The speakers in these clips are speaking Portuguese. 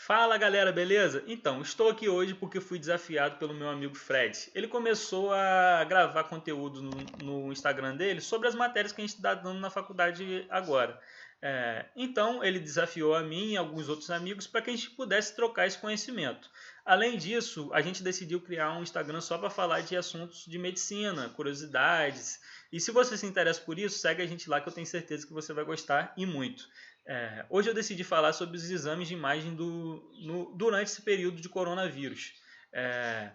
Fala galera, beleza? Então, estou aqui hoje porque fui desafiado pelo meu amigo Fred. Ele começou a gravar conteúdo no Instagram dele sobre as matérias que a gente está dando na faculdade agora. Então, ele desafiou a mim e alguns outros amigos para que a gente pudesse trocar esse conhecimento. Além disso, a gente decidiu criar um Instagram só para falar de assuntos de medicina, curiosidades. E se você se interessa por isso, segue a gente lá que eu tenho certeza que você vai gostar e muito. Hoje eu decidi falar sobre os exames de imagem durante esse período de coronavírus. É,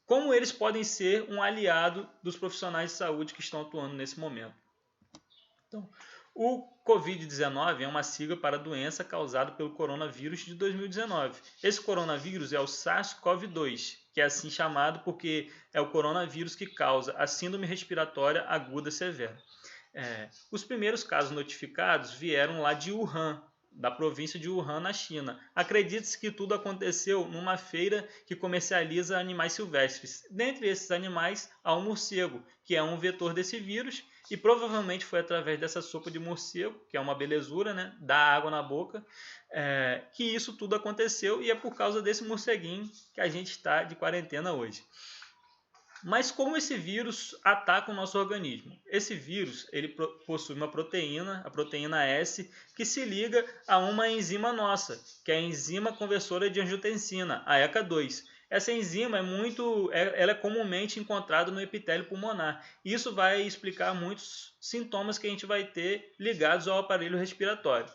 como eles podem ser um aliado dos profissionais de saúde que estão atuando nesse momento. Então, o Covid-19 é uma sigla para a doença causada pelo coronavírus de 2019. Esse coronavírus é o SARS-CoV-2, que é assim chamado porque é o coronavírus que causa a síndrome respiratória aguda severa. Os primeiros casos notificados vieram lá de Wuhan, da província de Wuhan, na China. Acredita-se que tudo aconteceu numa feira que comercializa animais silvestres. Dentre esses animais, há o morcego, que é um vetor desse vírus, e provavelmente foi através dessa sopa de morcego, que é uma belezura, né, dá água na boca, que isso tudo aconteceu, e é por causa desse morceguinho que a gente está de quarentena hoje. Mas como esse vírus ataca o nosso organismo? Esse vírus ele possui uma proteína, a proteína S, que se liga a uma enzima nossa, que é a enzima conversora de angiotensina, a ECA2. Essa enzima ela é comumente encontrada no epitélio pulmonar. Isso vai explicar muitos sintomas que a gente vai ter ligados ao aparelho respiratório.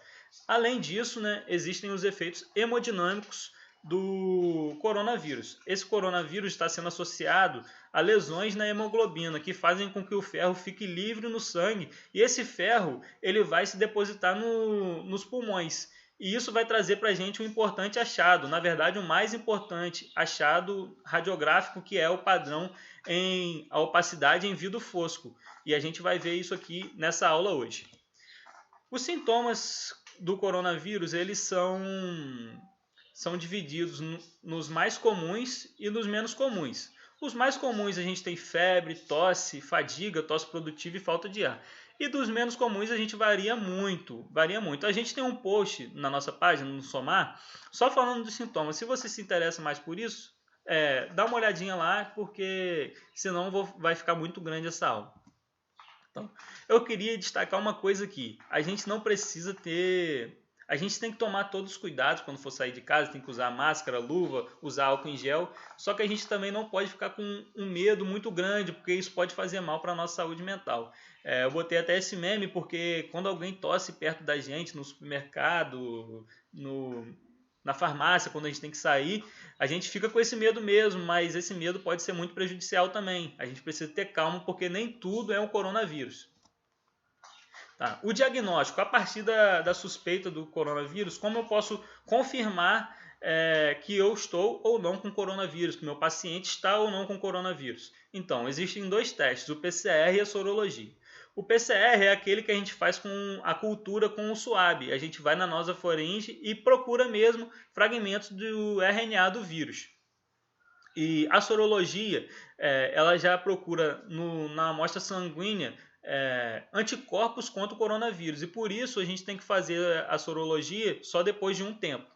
Além disso, né, existem os efeitos hemodinâmicos do coronavírus. Esse coronavírus está sendo associado a lesões na hemoglobina que fazem com que o ferro fique livre no sangue e esse ferro ele vai se depositar nos pulmões. E isso vai trazer para a gente um importante achado, na verdade o mais importante achado radiográfico, que é o padrão em a opacidade em vidro fosco. E a gente vai ver isso aqui nessa aula hoje. Os sintomas do coronavírus eles são divididos nos mais comuns e nos menos comuns. Os mais comuns a gente tem febre, tosse, fadiga, tosse produtiva e falta de ar. E dos menos comuns a gente varia muito, varia muito. A gente tem um post na nossa página, no Somar, só falando dos sintomas. Se você se interessa mais por isso, dá uma olhadinha lá, porque senão vai ficar muito grande essa aula. Então, eu queria destacar uma coisa aqui. A gente tem que tomar todos os cuidados quando for sair de casa, tem que usar máscara, luva, usar álcool em gel. Só que a gente também não pode ficar com um medo muito grande, porque isso pode fazer mal para a nossa saúde mental. Eu botei até esse meme porque quando alguém tosse perto da gente, no supermercado, na farmácia, quando a gente tem que sair, a gente fica com esse medo mesmo, mas esse medo pode ser muito prejudicial também. A gente precisa ter calma porque nem tudo é um coronavírus. Tá. O diagnóstico, a partir da suspeita do coronavírus, como eu posso confirmar que eu estou ou não com coronavírus, que meu paciente está ou não com coronavírus? Então, existem dois testes, o PCR e a sorologia. O PCR é aquele que a gente faz com a cultura com o SUAB. A gente vai na nasofaringe e procura mesmo fragmentos do RNA do vírus. E a sorologia, ela já procura na amostra sanguínea anticorpos contra o coronavírus. E por isso a gente tem que fazer a sorologia só depois de um tempo.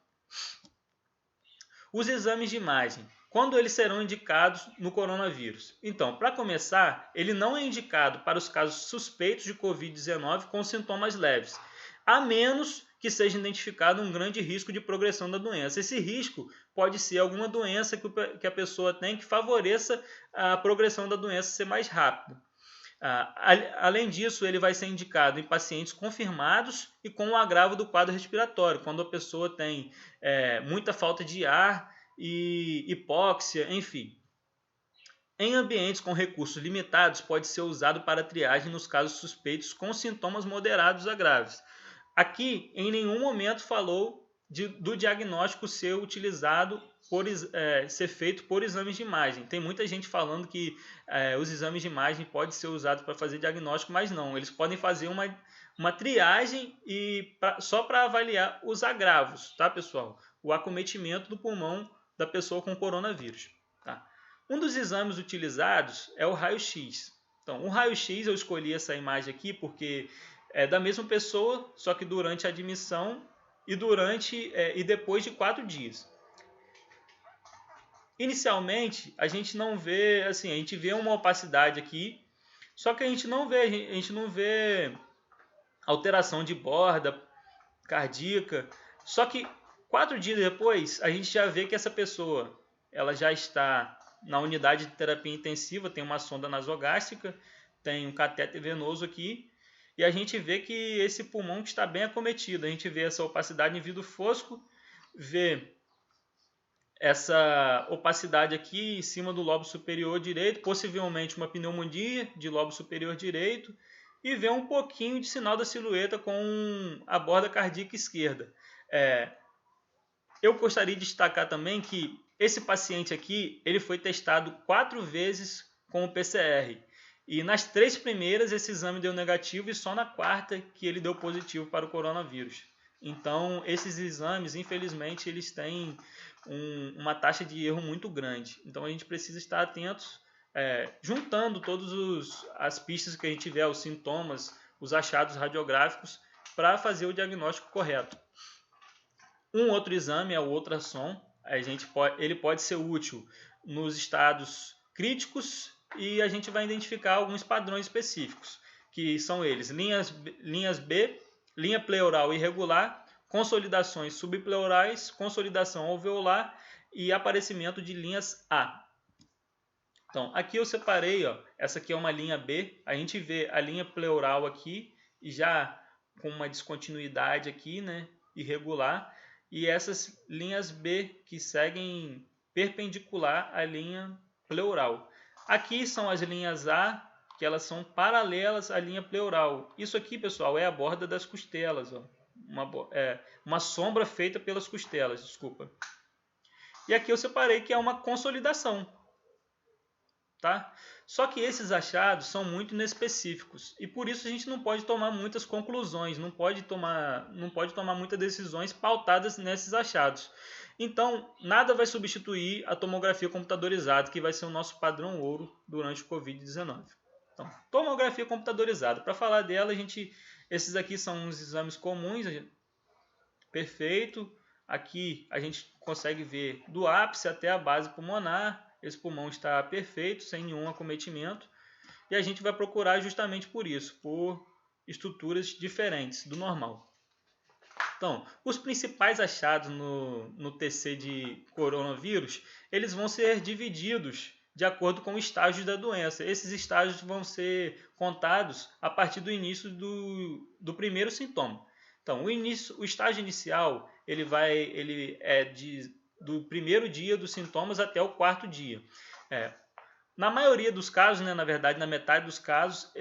Os exames de imagem. Quando eles serão indicados no coronavírus? Então, para começar, ele não é indicado para os casos suspeitos de Covid-19 com sintomas leves, a menos que seja identificado um grande risco de progressão da doença. Esse risco pode ser alguma doença que a pessoa tem que favoreça a progressão da doença ser mais rápida. Além disso, ele vai ser indicado em pacientes confirmados e com o agravo do quadro respiratório, quando a pessoa tem muita falta de ar e hipóxia, enfim. Em ambientes com recursos limitados, pode ser usado para triagem nos casos suspeitos com sintomas moderados a graves. Aqui, em nenhum momento falou do diagnóstico ser utilizado, ser feito por exames de imagem. Tem muita gente falando que os exames de imagem podem ser usados para fazer diagnóstico, mas não. Eles podem fazer uma triagem só para avaliar os agravos, tá, pessoal? O acometimento do pulmão da pessoa com coronavírus. Tá? Um dos exames utilizados é o raio-x. Então, o raio-x eu escolhi essa imagem aqui porque é da mesma pessoa, só que durante a admissão e depois de 4 dias. Inicialmente, a gente não vê, assim, a gente vê uma opacidade aqui, só que a gente não vê alteração de borda cardíaca. Só que 4 dias depois, a gente já vê que essa pessoa, ela já está na unidade de terapia intensiva, tem uma sonda nasogástrica, tem um catéter venoso aqui, e a gente vê que esse pulmão está bem acometido. A gente vê essa opacidade em vidro fosco, vê essa opacidade aqui em cima do lobo superior direito, possivelmente uma pneumonia de lobo superior direito, e vê um pouquinho de sinal da silhueta com a borda cardíaca esquerda. Eu gostaria de destacar também que esse paciente aqui, ele foi testado 4 vezes com o PCR. E nas 3 primeiras esse exame deu negativo e só na 4ª que ele deu positivo para o coronavírus. Então, esses exames, infelizmente, eles têm uma taxa de erro muito grande. Então, a gente precisa estar atentos, juntando todas as pistas que a gente tiver, os sintomas, os achados radiográficos, para fazer o diagnóstico correto. Um outro exame é o ultrassom. Ele pode ser útil nos estados críticos e a gente vai identificar alguns padrões específicos, que são eles: linhas B, linha pleural irregular, consolidações subpleurais, consolidação alveolar e aparecimento de linhas A. Então, aqui eu separei, essa aqui é uma linha B, a gente vê a linha pleural aqui, e já com uma descontinuidade aqui, né, irregular, e essas linhas B que seguem perpendicular à linha pleural. Aqui são as linhas A, que elas são paralelas à linha pleural. Isso aqui, pessoal, é a borda das costelas, uma sombra feita pelas costelas, desculpa. E aqui eu separei que é uma consolidação. Tá? Só que esses achados são muito inespecíficos e por isso a gente não pode tomar muitas conclusões, não pode tomar muitas decisões pautadas nesses achados. Então, nada vai substituir a tomografia computadorizada, que vai ser o nosso padrão ouro durante o Covid-19. Então, tomografia computadorizada. Para falar dela, esses aqui são os exames comuns. Perfeito. Aqui a gente consegue ver do ápice até a base pulmonar. Esse pulmão está perfeito, sem nenhum acometimento. E a gente vai procurar justamente por isso, por estruturas diferentes do normal. Então, os principais achados no TC de coronavírus, eles vão ser divididos de acordo com o estágio da doença. Esses estágios vão ser contados a partir do início do primeiro sintoma. Então, o estágio inicial, ele é do primeiro dia dos sintomas até o 4º dia. Na maioria dos casos, né, na verdade, na metade dos casos,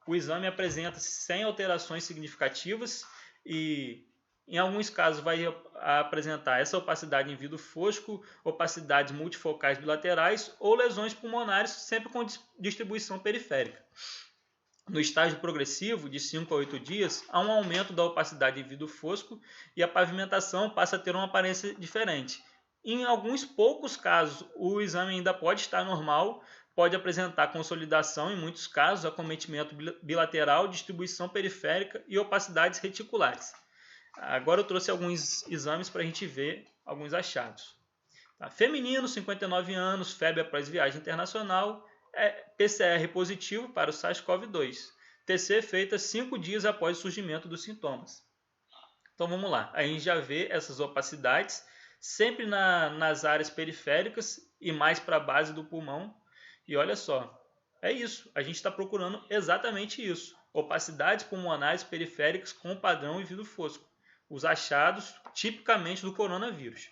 o exame apresenta-se sem alterações significativas e, em alguns casos, vai apresentar essa opacidade em vidro fosco, opacidades multifocais bilaterais ou lesões pulmonares, sempre com distribuição periférica. No estágio progressivo, de 5 a 8 dias, há um aumento da opacidade em vidro fosco e a pavimentação passa a ter uma aparência diferente. Em alguns poucos casos, o exame ainda pode estar normal, pode apresentar consolidação, em muitos casos, acometimento bilateral, distribuição periférica e opacidades reticulares. Agora eu trouxe alguns exames para a gente ver alguns achados. Feminino, 59 anos, febre após viagem internacional, PCR positivo para o SARS-CoV-2. TC feita 5 dias após o surgimento dos sintomas. Então vamos lá, a gente já vê essas opacidades sempre nas áreas periféricas e mais para a base do pulmão. E olha só, é isso, a gente está procurando exatamente isso. Opacidades pulmonares periféricas com padrão em vidro fosco. Os achados tipicamente do coronavírus.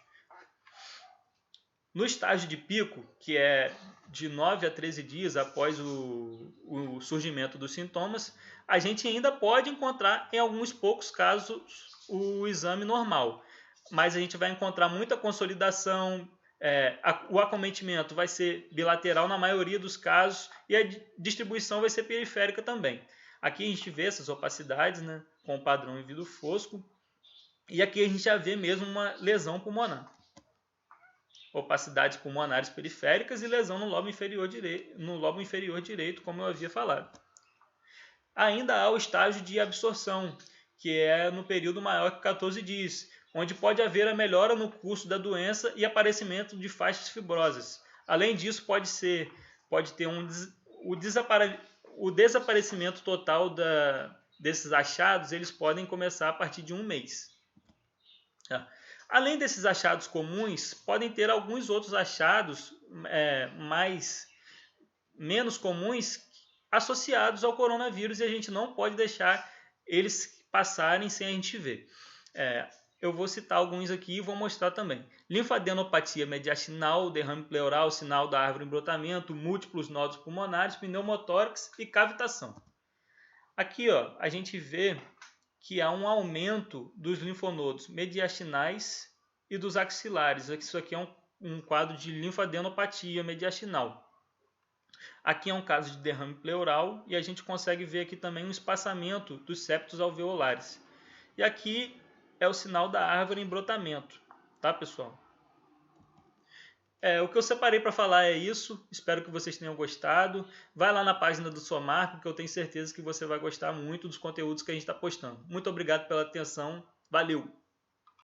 No estágio de pico, que é de 9 a 13 dias após o surgimento dos sintomas, a gente ainda pode encontrar, em alguns poucos casos, o exame normal. Mas a gente vai encontrar muita consolidação, o acometimento vai ser bilateral na maioria dos casos e a distribuição vai ser periférica também. Aqui a gente vê essas opacidades, né, com o padrão em vidro fosco, e aqui a gente já vê mesmo uma lesão pulmonar. Opacidades pulmonares periféricas e lesão no lobo inferior direito, como eu havia falado. Ainda há o estágio de absorção, que é no período maior que 14 dias, onde pode haver a melhora no curso da doença e aparecimento de faixas fibrosas. Além disso, pode ter o desaparecimento total desses achados, eles podem começar a partir de um mês. Tá? Além desses achados comuns, podem ter alguns outros achados menos comuns associados ao coronavírus e a gente não pode deixar eles passarem sem a gente ver. Eu vou citar alguns aqui e vou mostrar também. Linfadenopatia mediastinal, derrame pleural, sinal da árvore em brotamento, múltiplos nódulos pulmonares, pneumotórax e cavitação. Aqui a gente vê que há um aumento dos linfonodos mediastinais e dos axilares. Isso aqui é um quadro de linfadenopatia mediastinal. Aqui é um caso de derrame pleural e a gente consegue ver aqui também um espaçamento dos septos alveolares. E aqui é o sinal da árvore em brotamento, tá, pessoal? O que eu separei para falar é isso. Espero que vocês tenham gostado. Vai lá na página do Somar, porque eu tenho certeza que você vai gostar muito dos conteúdos que a gente está postando. Muito obrigado pela atenção. Valeu!